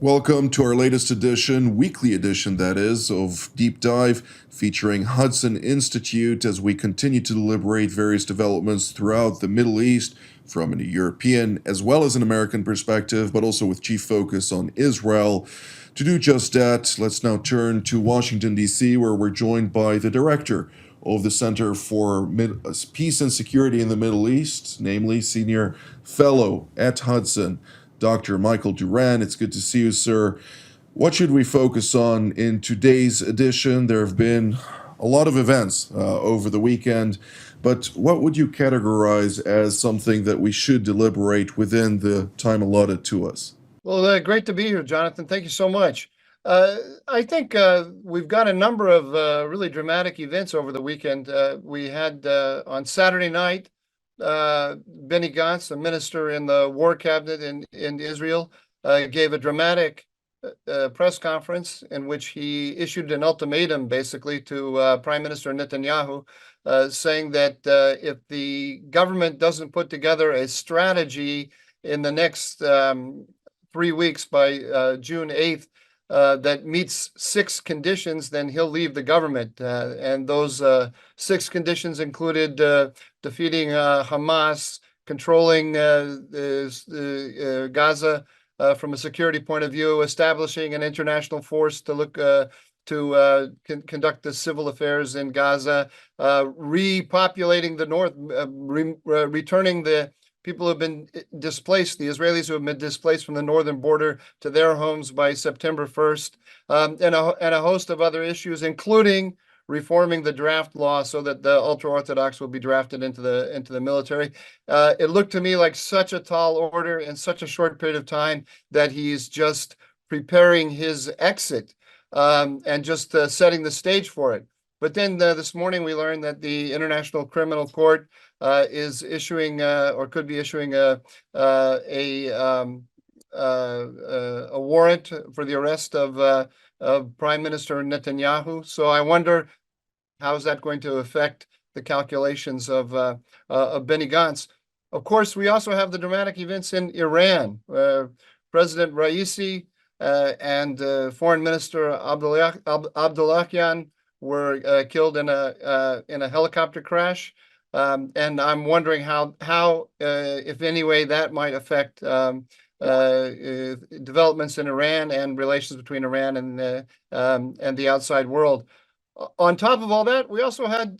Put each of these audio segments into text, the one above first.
Welcome to our latest edition, weekly edition that is, of Deep Dive, featuring Hudson Institute as we continue to deliberate various developments throughout the Middle East from a European as well as an American perspective, but also with chief focus on Israel. To do just that, let's now turn to Washington, D.C., where we're joined by the director of the Center for Peace and Security in the Middle East, namely Senior Fellow at Hudson, Dr. Michael Duran. It's good to see you, sir. What should we focus on in today's edition? There have been a lot of events over the weekend, but what would you categorize as something that we should deliberate within the time allotted to us? Well, great to be here, Jonathan. Thank you so much. I think we've got a number of really dramatic events over the weekend. We had on Saturday night, Benny Gantz, a minister in the War Cabinet in Israel, gave a dramatic press conference in which he issued an ultimatum, basically, to Prime Minister Netanyahu, saying that if the government doesn't put together a strategy in the next 3 weeks by June 8th that meets 6 conditions, then he'll leave the government. And those 6 conditions included defeating Hamas, controlling Gaza from a security point of view, establishing an international force to look to conduct the civil affairs in Gaza, repopulating the north, returning the people who have been displaced, the Israelis who have been displaced from the northern border to their homes by September 1st, and a host of other issues, including reforming the draft law so that the ultra-Orthodox will be drafted into the military. It looked to me like such a tall order in such a short period of time that he's just preparing his exit and just setting the stage for it. But then this morning we learned that the International Criminal Court is issuing or could be issuing a warrant for the arrest of Prime Minister Netanyahu. So I wonder how is that going to affect the calculations of Benny Gantz. Of course, we also have the dramatic events in Iran. President Raisi and Foreign Minister Abdullahian were killed in a helicopter crash. And I'm wondering how if any way, that might affect developments in Iran and relations between Iran and the outside world. On top of all that, we also had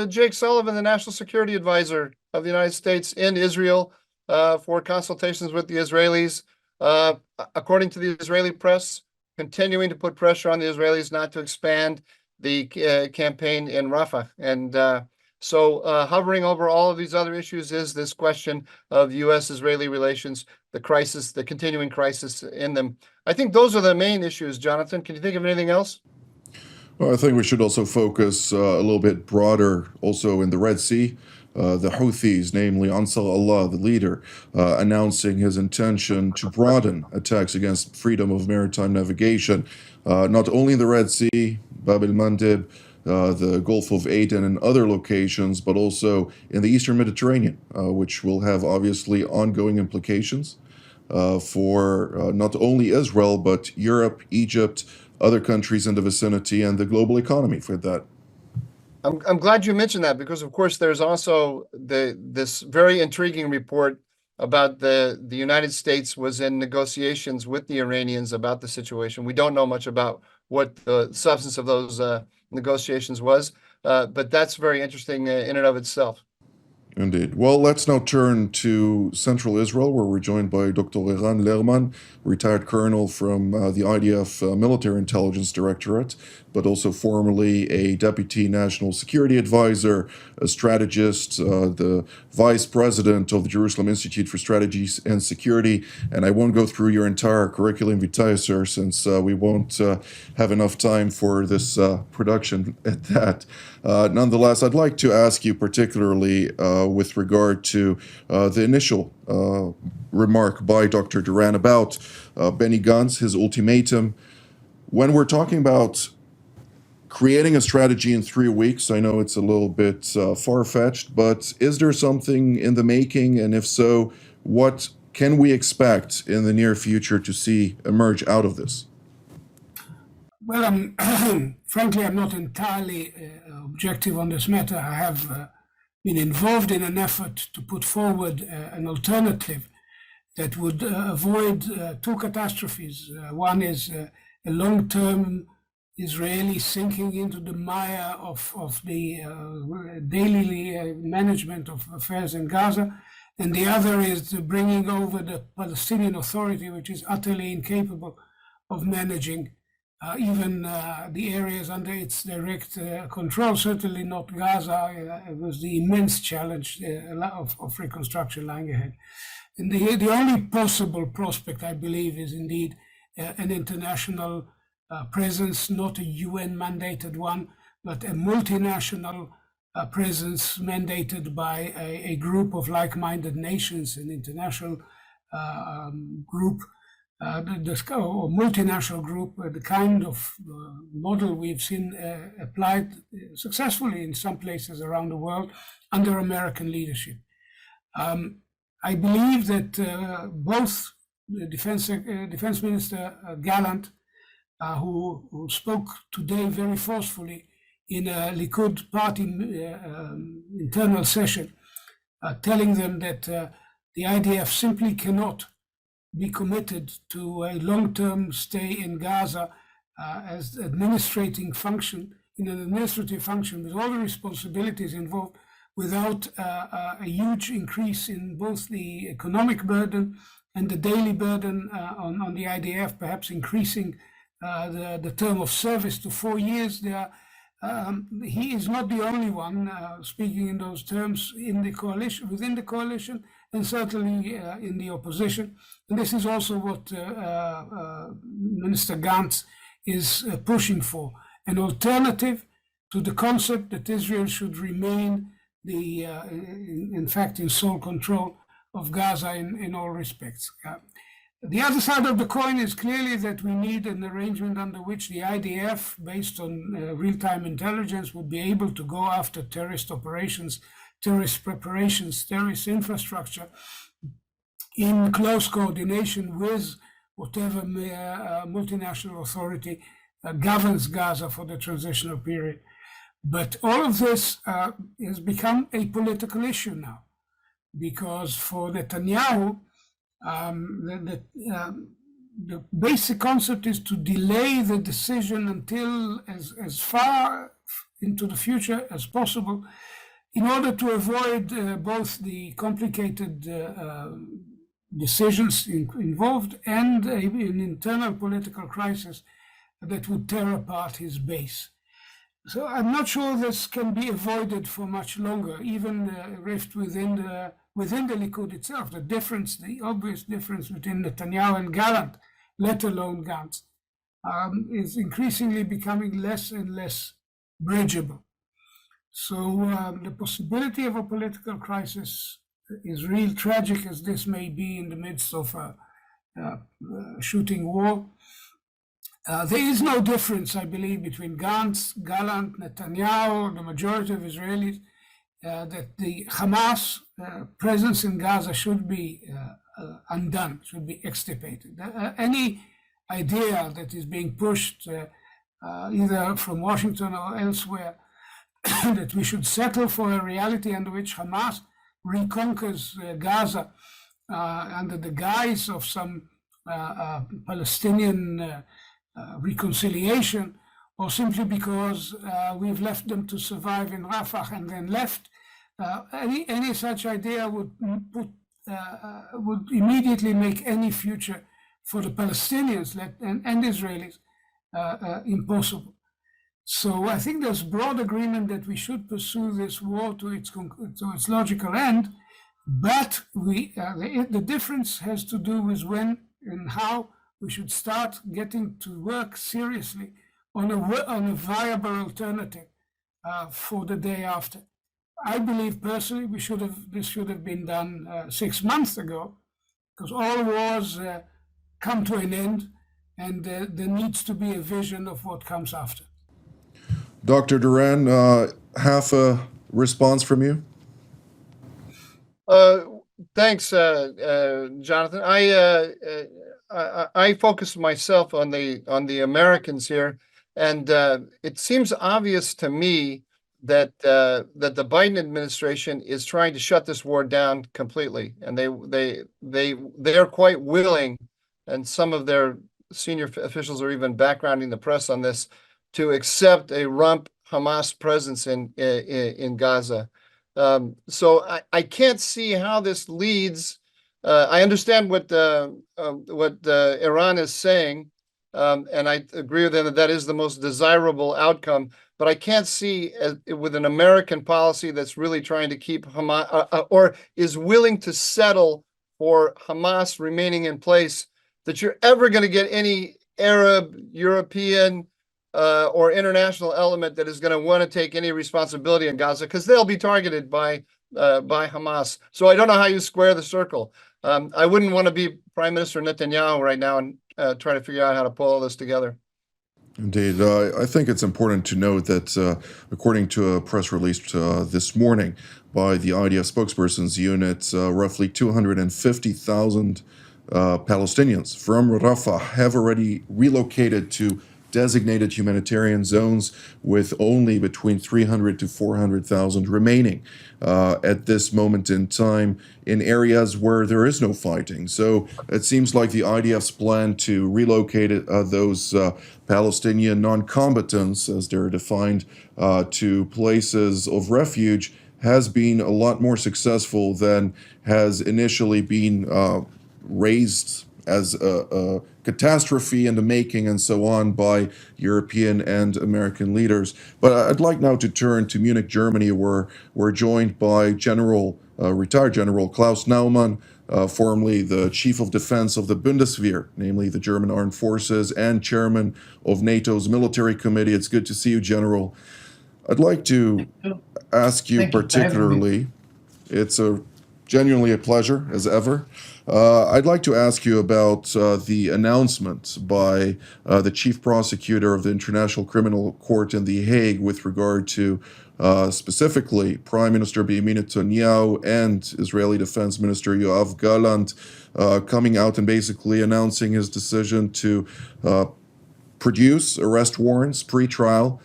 Jake Sullivan, the National Security Advisor of the United States, in Israel for consultations with the Israelis. According to the Israeli press, continuing to put pressure on the Israelis not to expand the campaign in Rafah. And so hovering over all of these other issues is this question of U.S.-Israeli relations, the crisis, the continuing crisis in them. I think those are the main issues, Jonathan. Can you think of anything else? Well, I think we should also focus a little bit broader also in the Red Sea. The Houthis, namely Ansar Allah, the leader, announcing his intention to broaden attacks against freedom of maritime navigation, not only in the Red Sea, Bab el-Mandeb, the Gulf of Aden and other locations, but also in the Eastern Mediterranean, which will have obviously ongoing implications for not only Israel, but Europe, Egypt, other countries in the vicinity, and the global economy for that. I'm glad you mentioned that because, of course, there's also this very intriguing report about the United States was in negotiations with the Iranians about the situation. We don't know much about what the substance of those negotiations was, but that's very interesting in and of itself. Indeed. Well, let's now turn to Central Israel, where we're joined by Dr. Eran Lerman, retired colonel from the IDF Military Intelligence Directorate, but also formerly a deputy national security advisor, a strategist, the vice president of the Jerusalem Institute for Strategy and Security. And I won't go through your entire curriculum vitae, sir, since we won't have enough time for this production at that. Nonetheless, I'd like to ask you particularly with regard to the initial remark by Dr. Duran about Benny Gantz, his ultimatum. When we're talking about creating a strategy in 3 weeks, I know it's a little bit far-fetched, but is there something in the making? And if so, what can we expect in the near future to see emerge out of this? Well, frankly, I'm not entirely objective on this matter. I have been involved in an effort to put forward an alternative that would avoid two catastrophes. One is a long-term Israeli sinking into the mire of the daily management of affairs in Gaza, and the other is the bringing over the Palestinian Authority, which is utterly incapable of managing even the areas under its direct control, certainly not Gaza. It was the immense challenge of reconstruction lying ahead. And the only possible prospect, I believe, is indeed an international presence, not a UN-mandated one, but a multinational presence mandated by a group of like-minded nations, an international group, or multinational group, the kind of model we've seen applied successfully in some places around the world under American leadership. I believe that both the Defense Minister Gallant, who spoke today very forcefully in a Likud party internal session, telling them that the IDF simply cannot be committed to a long-term stay in Gaza as administrative function with all the responsibilities involved, without a huge increase in both the economic burden and the daily burden on the IDF, perhaps increasing the term of service to 4 years. He is not the only one speaking in those terms in the coalition, within the coalition, and certainly in the opposition. And this is also what Minister Gantz is pushing for, an alternative to the concept that Israel should remain in fact, in sole control of Gaza in all respects. The other side of the coin is clearly that we need an arrangement under which the IDF, based on real-time intelligence, would be able to go after terrorist operations, terrorist preparations, terrorist infrastructure, in close coordination with whatever multinational authority governs Gaza for the transitional period. But all of this has become a political issue now, because for Netanyahu, the basic concept is to delay the decision until as far into the future as possible, in order to avoid both the complicated decisions involved and an internal political crisis that would tear apart his base. So I'm not sure this can be avoided for much longer, even a rift within the Likud itself. The obvious difference between Netanyahu and Gallant, let alone Gantz, is increasingly becoming less and less bridgeable. So the possibility of a political crisis is real, tragic as this may be in the midst of a shooting war. There is no difference, I believe, between Gantz, Gallant, Netanyahu, the majority of Israelis, that the Hamas presence in Gaza should be undone, should be extirpated. Any idea that is being pushed either from Washington or elsewhere that we should settle for a reality under which Hamas reconquers Gaza under the guise of some Palestinian reconciliation, or simply because we've left them to survive in Rafah and then left, any such idea would immediately make any future for the Palestinians and Israelis impossible. So I think there's broad agreement that we should pursue this war to its logical end, but the difference has to do with when and how we should start getting to work seriously on a viable alternative for the day after. I believe personally this should have been done 6 months ago, because all wars come to an end, and there needs to be a vision of what comes after. Dr. Duran, half a response from you? Thanks, Jonathan. I focus myself on the Americans here, and it seems obvious to me that that the Biden administration is trying to shut this war down completely, and they're quite willing, and some of their senior officials are even backgrounding the press on this, to accept a rump Hamas presence in Gaza. So I can't see how this leads. I understand what Iran is saying, and I agree with them that that is the most desirable outcome. But I can't see with an American policy that's really trying to keep Hamas or is willing to settle for Hamas remaining in place, that you're ever going to get any Arab, European, or international element that is going to want to take any responsibility in Gaza, because they'll be targeted by Hamas. So I don't know how you square the circle. I wouldn't want to be Prime Minister Netanyahu right now and try to figure out how to pull all this together. Indeed. I think it's important to note that, according to a press release this morning by the IDF spokesperson's unit, roughly 250,000 Palestinians from Rafah have already relocated to designated humanitarian zones, with only between 300 to 400,000 remaining at this moment in time in areas where there is no fighting. So it seems like the IDF's plan to relocate those Palestinian non-combatants, as they're defined, to places of refuge has been a lot more successful than has initially been raised as a catastrophe in the making and so on by European and American leaders. But I'd like now to turn to Munich, Germany, where we're joined by retired General Klaus Naumann, formerly the Chief of Defense of the Bundeswehr, namely the German Armed Forces, and Chairman of NATO's Military Committee. It's good to see you, General. I'd like to ask you particularly, it's genuinely a pleasure, as ever. I'd like to ask you about the announcement by the chief prosecutor of the International Criminal Court in The Hague with regard to specifically Prime Minister Benjamin Netanyahu and Israeli Defense Minister Yoav Gallant coming out and basically announcing his decision to produce arrest warrants pre-trial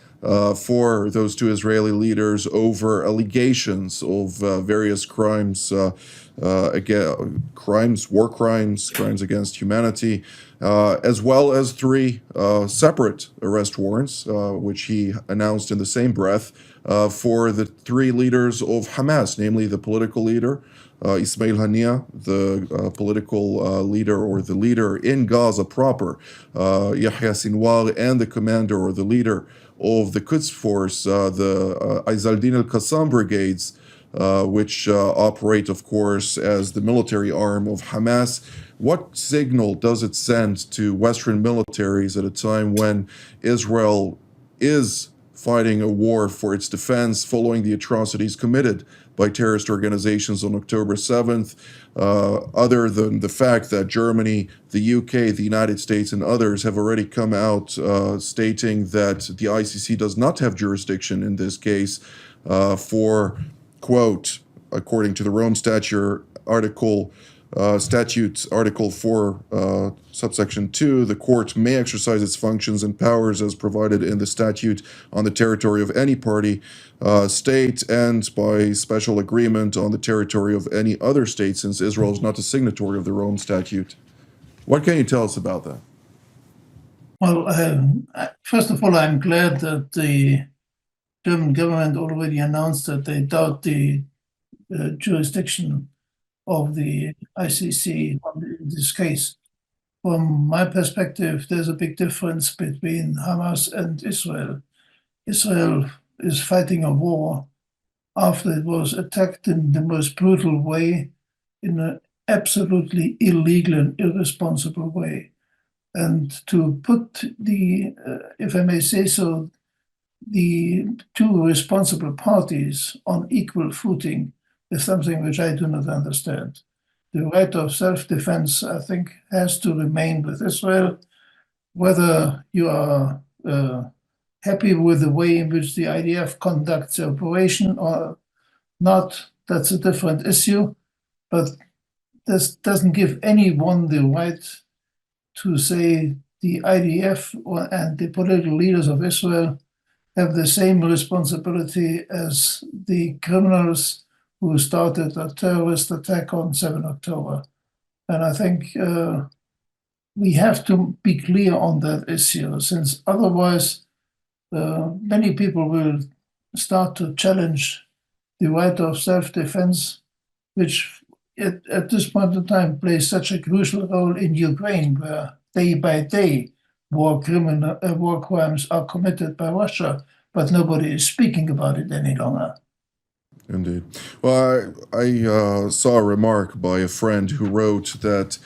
for those two Israeli leaders over allegations of various crimes, war crimes, crimes against humanity, as well as three separate arrest warrants, which he announced in the same breath for the three leaders of Hamas, namely the political leader, Ismail Haniyeh, the political leader or the leader in Gaza proper, Yahya Sinwar, and the commander or the leader of the Quds Force, the Aiz al-Din al-Qassam brigades, which operate, of course, as the military arm of Hamas. What signal does it send to Western militaries at a time when Israel is fighting a war for its defense following the atrocities committed by terrorist organizations on October 7th, other than the fact that Germany, the UK, the United States, and others have already come out stating that the ICC does not have jurisdiction in this case for, quote, according to the Rome Statute, Article 4, subsection 2, the court may exercise its functions and powers as provided in the statute on the territory of any party state and by special agreement on the territory of any other state, since Israel is not a signatory of the Rome Statute. What can you tell us about that? Well, first of all, I'm glad that the German government already announced that they doubt the jurisdiction of the ICC in this case. From my perspective, there's a big difference between Hamas and Israel. Israel is fighting a war after it was attacked in the most brutal way, in an absolutely illegal and irresponsible way. And to put the, if I may say so, the two responsible parties on equal footing is something which I do not understand. The right of self-defense, I think, has to remain with Israel. Whether you are happy with the way in which the IDF conducts the operation or not, that's a different issue. but this doesn't give anyone the right to say the IDF and the political leaders of Israel have the same responsibility as the criminals who started a terrorist attack on 7 October. And I think we have to be clear on that issue, since otherwise many people will start to challenge the right of self-defense, which at this point in time plays such a crucial role in Ukraine, where day by day war crimes are committed by Russia, but nobody is speaking about it any longer. Indeed. Well, I saw a remark by a friend who wrote that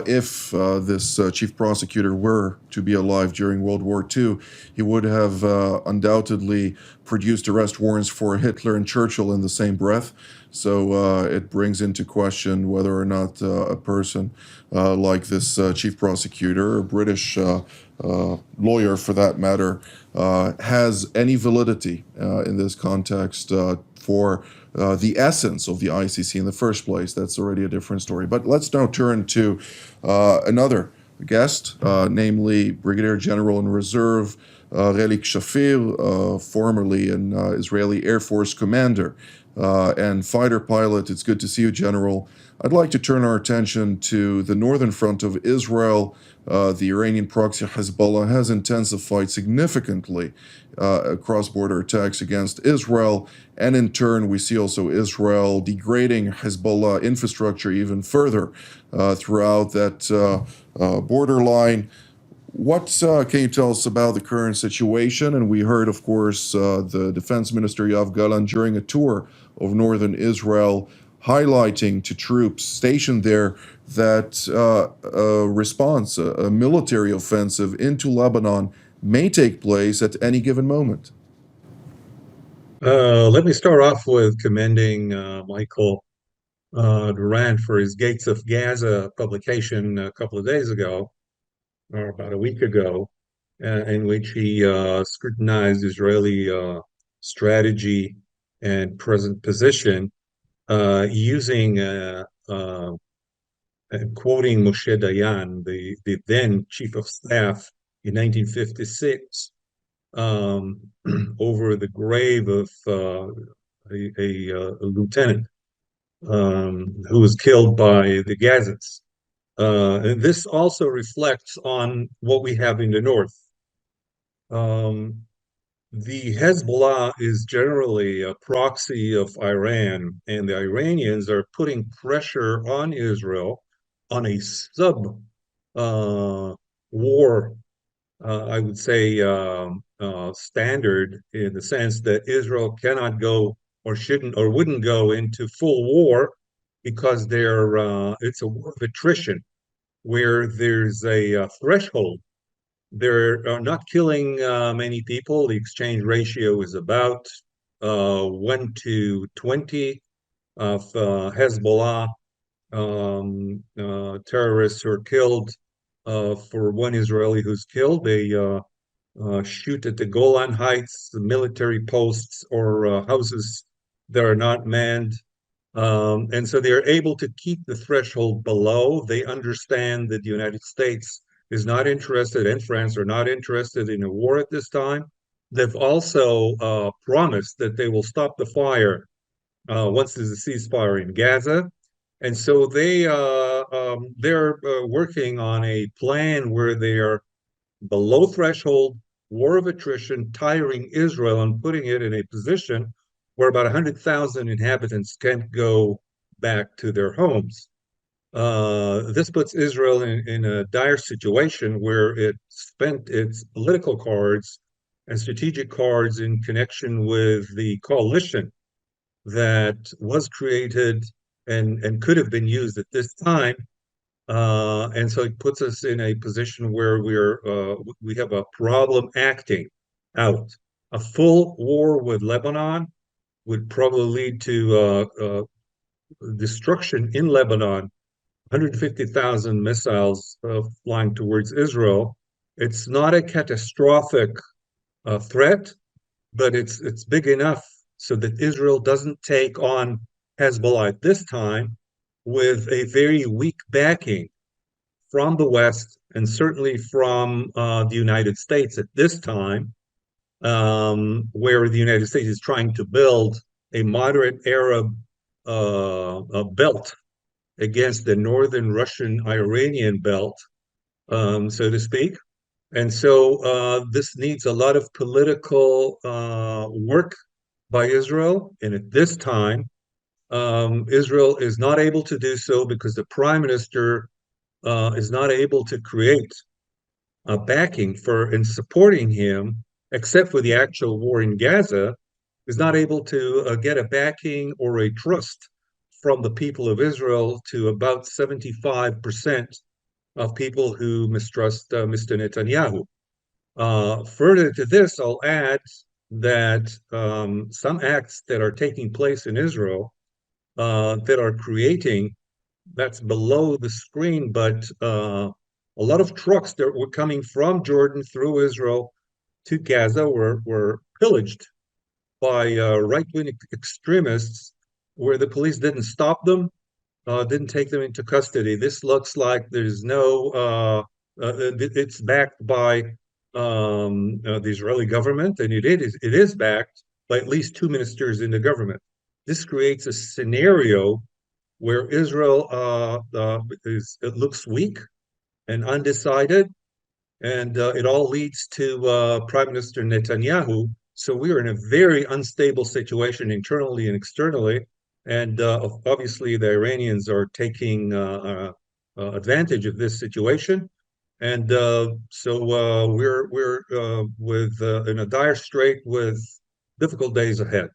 if this chief prosecutor were to be alive during World War II, he would have undoubtedly produced arrest warrants for Hitler and Churchill in the same breath. So it brings into question whether or not a person like this chief prosecutor, or British lawyer for that matter, has any validity in this context for the essence of the ICC in the first place. That's already a different story. But let's now turn to another guest, namely Brigadier General in Reserve Relik Shafir, formerly an Israeli Air Force commander and fighter pilot. It's good to see you, General. I'd like to turn our attention to the northern front of Israel. The Iranian proxy Hezbollah has intensified significantly cross-border attacks against Israel, and in turn we see also Israel degrading Hezbollah infrastructure even further throughout that borderline. What can you tell us about the current situation? And we heard, of course, the Defense Minister Yoav Gallant during a tour of northern Israel highlighting to troops stationed there that a response, a military offensive into Lebanon may take place at any given moment. Let me start off with commending Michael Durant for his Gates of Gaza publication a couple of days ago, or about a week ago, in which he scrutinized Israeli strategy and present position using and quoting Moshe Dayan, the then chief of staff in 1956, over the grave of a lieutenant who was killed by the Gazans. And this also reflects on what we have in the north. The Hezbollah is generally a proxy of Iran, and the Iranians are putting pressure on Israel on a sub war, I would say, standard, in the sense that Israel cannot go or shouldn't or wouldn't go into full war because it's a war of attrition where there's a threshold. They're not killing many people. The exchange ratio is about 1 to 20 of Hezbollah terrorists who are killed for one Israeli who's killed. They shoot at the Golan Heights, the military posts, or houses that are not manned. And so they're able to keep the threshold below. They understand that the United States is not interested, and France are not interested in a war at this time. They've also promised that they will stop the fire once there's a ceasefire in Gaza. And so they're working on a plan where they are below threshold, war of attrition, tiring Israel and putting it in a position where about 100,000 inhabitants can't go back to their homes. This puts Israel in a dire situation where it spent its political cards and strategic cards in connection with the coalition that was created and could have been used at this time. And so it puts us in a position where we have a problem acting out. A full war with Lebanon would probably lead to destruction in Lebanon. 150,000 missiles flying towards Israel. It's not a catastrophic threat, but it's big enough so that Israel doesn't take on Hezbollah at this time, with a very weak backing from the West and certainly from the United States at this time, where the United States is trying to build a moderate Arab belt against the northern Russian Iranian belt, so to speak. And so this needs a lot of political work by Israel. And at this time, Israel is not able to do so because the prime minister is not able to create a backing for and supporting him, except for the actual war in Gaza, is not able to get a backing or a trust from the people of Israel to about 75% of people who mistrust Mr. Netanyahu. Further to this, I'll add that some acts that are taking place in Israel that are creating, that's below the screen, but a lot of trucks that were coming from Jordan through Israel to Gaza were pillaged by right-wing extremists, where the police didn't stop them, didn't take them into custody. This looks like there's no, it's backed by the Israeli government, and it is backed by at least two ministers in the government. This creates a scenario where Israel it looks weak and undecided, and it all leads to Prime Minister Netanyahu. So we are in a very unstable situation internally and externally, and obviously the Iranians are taking advantage of this situation, and so we're with in a dire strait with difficult days ahead.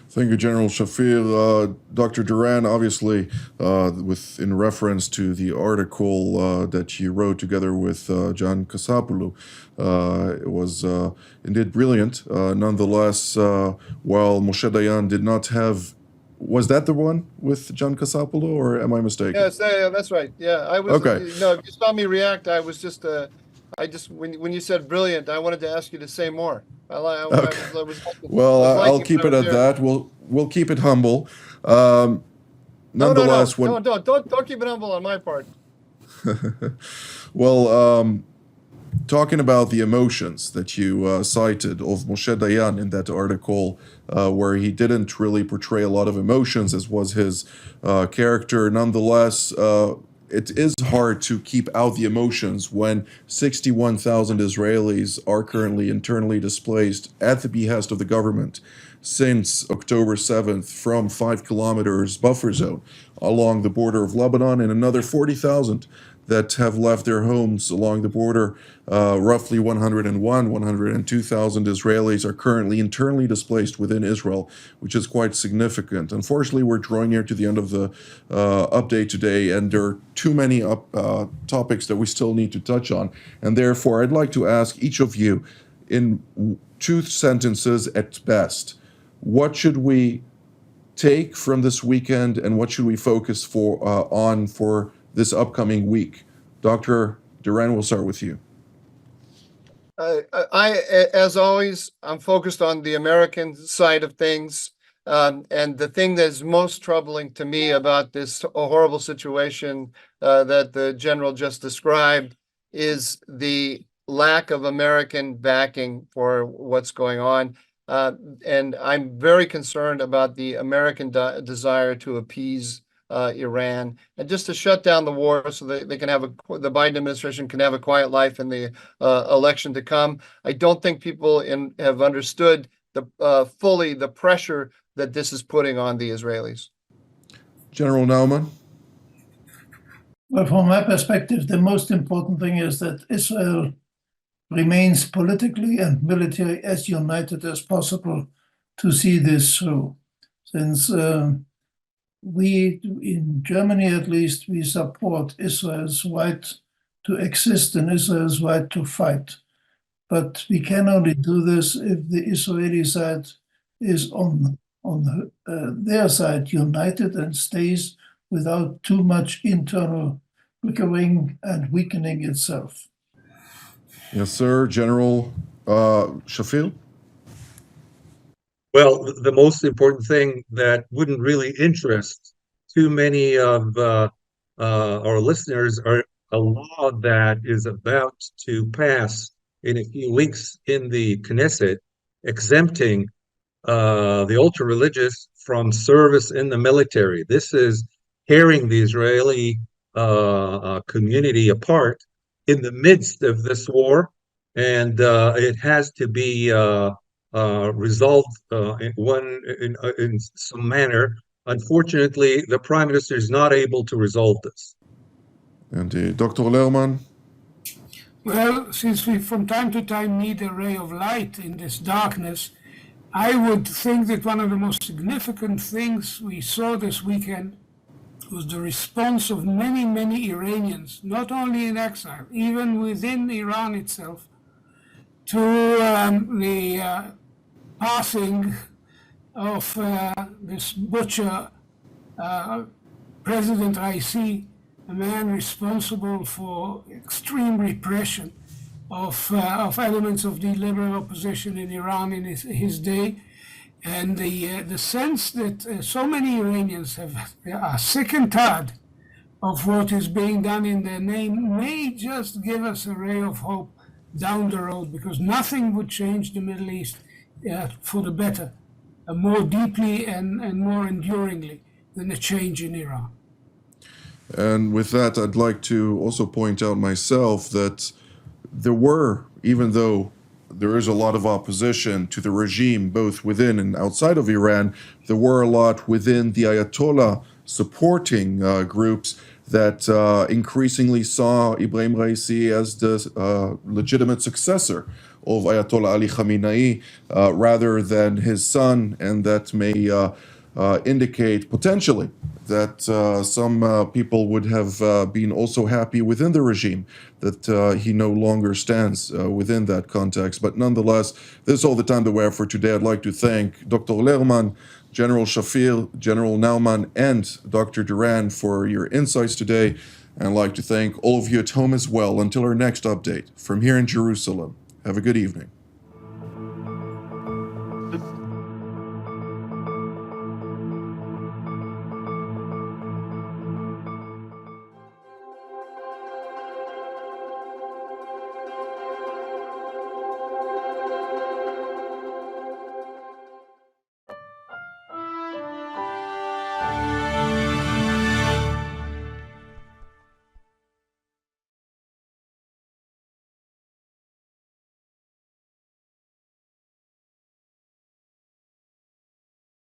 Thank you, General Shafir. Dr. Duran, obviously, in reference to the article that you wrote together with John Kasapoulou, it was indeed brilliant. Nonetheless, while Moshe Dayan did not have, was that the one with John Kasapoulou, or am I mistaken? Yes, that's right. Yeah, I was. Okay. If you saw me react, I was just. When you said brilliant, I wanted to ask you to say more. I'll keep it at that. We'll keep it humble. Nonetheless, don't keep it humble on my part. Well, talking about the emotions that you cited of Moshe Dayan in that article, where he didn't really portray a lot of emotions, as was his character. Nonetheless, it is hard to keep out the emotions when 61,000 Israelis are currently internally displaced at the behest of the government since October 7th from 5 kilometers buffer zone along the border of Lebanon, and another 40,000 that have left their homes along the border. Roughly 102,000 Israelis are currently internally displaced within Israel, which is quite significant. Unfortunately, we're drawing near to the end of the update today, and there are too many topics that we still need to touch on. And therefore, I'd like to ask each of you, in 2 sentences at best, what should we take from this weekend, and what should we focus on for this upcoming week? Dr. Duran, we'll start with you. As always, I'm focused on the American side of things. And the thing that's most troubling to me about this horrible situation that the general just described is the lack of American backing for what's going on. And I'm very concerned about the American desire to appease Iran and just to shut down the war so that they can have the Biden administration can have a quiet life in the election to come. I don't think people have understood fully the pressure that this is putting on the Israelis. General Nauman? Well, from my perspective, the most important thing is that Israel remains politically and militarily as united as possible to see this through. Since we, in Germany at least, we support Israel's right to exist and Israel's right to fight. But we can only do this if the Israeli side is on their side united and stays without too much internal bickering and weakening itself. Yes, sir. General Shafil? Well, the most important thing that wouldn't really interest too many of our listeners, are a law that is about to pass in a few weeks in the Knesset, exempting the ultra religious from service in the military. This is tearing the Israeli community apart in the midst of this war, and it has to be resolved in some manner. Unfortunately, the Prime Minister is not able to resolve this. And Dr. Lerman? Well, since we from time to time need a ray of light in this darkness, I would think that one of the most significant things we saw this weekend was the response of many, many Iranians, not only in exile, even within Iran itself, to the passing of this butcher, President Raisi, a man responsible for extreme repression of elements of the liberal opposition in Iran in his day, and the sense that so many Iranians are sick and tired of what is being done in their name may just give us a ray of hope down the road, because nothing would change the Middle East for the better, more deeply and more enduringly than a change in Iran. And with that, I'd like to also point out myself that there were, even though there is a lot of opposition to the regime, both within and outside of Iran, there were a lot within the Ayatollah supporting groups that increasingly saw Ibrahim Raisi as the legitimate successor of Ayatollah Ali Khamenei rather than his son, and that may indicate potentially that some people would have been also happy within the regime that he no longer stands within that context. But nonetheless, this is all the time that we have for today. I'd like to thank Dr. Lerman, General Shafir, General Nauman, and Dr. Duran for your insights today. And I'd like to thank all of you at home as well. Until our next update from here in Jerusalem, have a good evening.